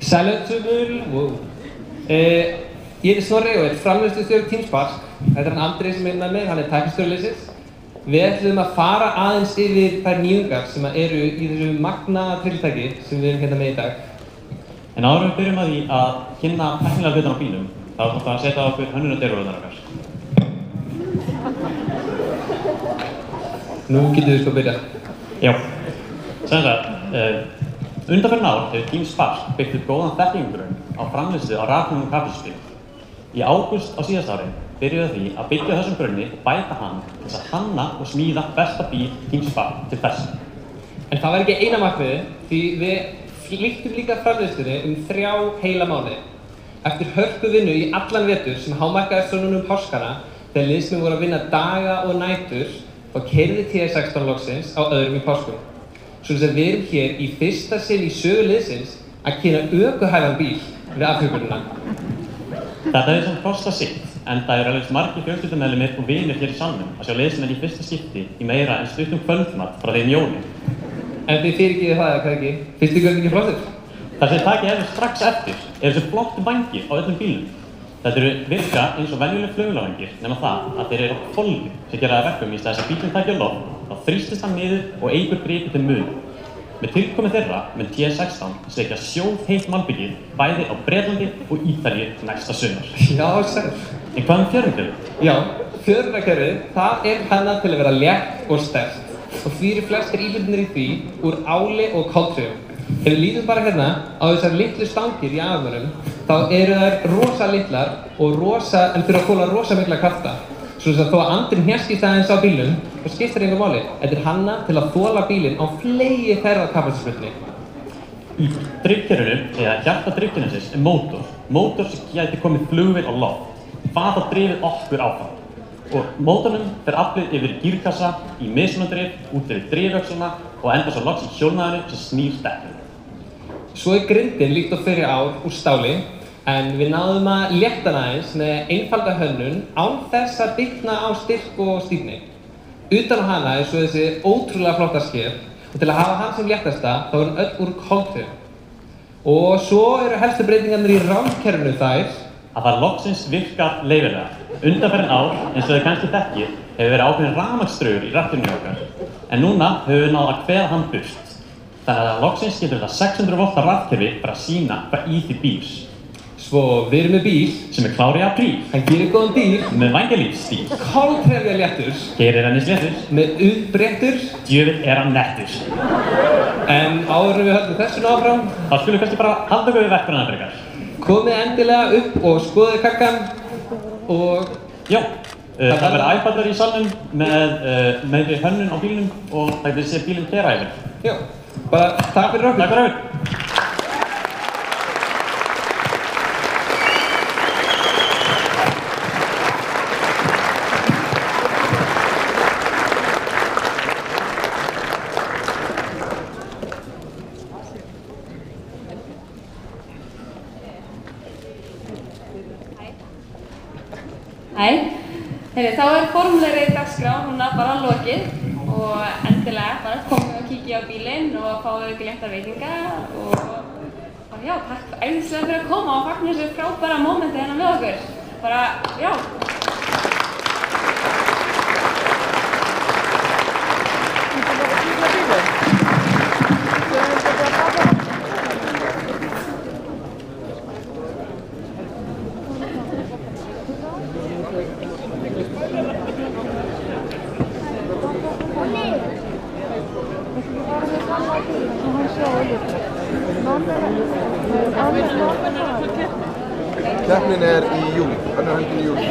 Sælutsumul, ég heiti Snorri og er framleiðslustjóri Team Spark. Þetta er hann Andri sem er með mig, hann er tæknistjóri liðsins. Við ætlum að fara aðeins yfir þær nýjungar sem eru í þessu magna trylltæki sem við erum hérna með í dag. En áður við byrjum að því að kynna tæknilega hlutan á bílum, þá ætlum við að setja okkur hönnunardyravörðunar okkar. Nú getum við sko byrjað. Já, sem sagt, undanfarin ár hefur Team Spark byggt upp góðan þekkingargrunn á framleiðslu á rafknúnum kapelsbílum. Í ágúst á síðasta ári byrjuðu því að byggja þessum grunni og bæta hann til þess að hanna og smíða besta bíl Team Spark til þess. En það var ekki eina markmiði, því við flýttum líka framleiðslunni 3 heila mánuði. Eftir hörku vinnu í allan vetur sem hámarkaðist svo núna páskana, þegar liðsmenn voru að vinna daga og nætur, þá keyrði TS16 loksins á öðrum í páskum. Svo að við erum hér í fyrsta sinn í sögu liðsins að kynna ökuhæfan bíl við afhjúpurnuna. Þetta hefur samt kostað sitt, en það eru alveg margir fjölskyldumeðlimir og vinir hér í salnum að sjá liðsmenn í fyrsta skipti í meira en stuttum kvöldmat frá þeim jólin. En þið fyrirgefið það, hvað ekki? Finnst þið ekki flottir? Það sem takið hefur strax eftir eru þessi flottu vængir á öllum bílum. Þetta eru virka eins og venjuleg flugvélavængir, nema það að þeir eru á hvolfi sem gera það verkum í stað þess að bílinn taki á loft, þá þrýstist hann niður og eykur gripið til mun. Með tilkomi þeirra mun TS16 sleikja sjóðheitt malbyggið bæði á Bretlandi og Ítalíu næsta sumar. Já, sæl. En hvað fjörunarkerfið? Já, fjörunarkerfið, það er hannað til að vera létt og sterkt og því eru flestir íhlutirnir í því úr áli og koltríum. Ef við lítum bara hérna á þessar litlu stangir í aðvörunum, þá eru þær rosa litlar og en þurfa að þola rosa mikla krafta. Svo að þó að andinn hnjaskist aðeins á bílnum, þá skiptir engu máli. Þetta er hannað til að þola bílinn á flegi ferðakapelsspilni. Í drifkerfinu, eða hjarta drifkerfisins, er mótor. Mótor sem gæti komið flugvél á loft. Það á drifið okkur áfram. Og mótornum fer aflið yfir gírkassa, í mismunandrif, út fyrir driföxluna og enda svo loks í hjólnaðinu sem snýr stekkinu. Svo er grindin líkt á fyrri ár úr stáli, en við náðum að létta hann aðeins með einfalda hönnun án þess að bitna á styrk og stífni. Utan á hana er svo þessi ótrúlega flotta sker og til að hafa hann sem léttasta þá er hann öll úr koltríum. Og svo eru helstu breytingarnir í rafkerfinu þær að það loksins virkar leyfilega. Undanfarin ár, eins og þið kannski þekkið, hefur verið ákveðinn rafmagnsdraugur í rafkerfinu okkar. En núna höfum við náð að kveða hann burt. Þannig að loksins getur þetta 600 V rafkerfi bara að sýna hvað í því býr. Svo við erum með bíl sem er klár í apríl. Hann gerir góðan bíl með vængjálífsstíl. Koltrefja léttur Keyrir henni sléttur. með uppbrettur. Djöfull er hann nettur. En áður en við höldum þessu áfram, þá skulum við kannski bara halda okkur við verkefnana frekar. Komið endilega upp og skoðið kakkan og já, það verða iPadar í salnum með meiri hönnun á bílnum og það getur séð bílinn keyra yfir. Já, bara takk fyrir okkur. Takk fyrir okkur. Þá er formulegri dagskrá núna bara lokið og endilega bara komið og kíkja á bílinn og fáið ykkur léttar veitingar og já, takk æðislega fyrir að koma og fagna þessu frábæra mómenti hérna með okkur. Bara, já. Keppnin er í júli, önnur helgin í júli.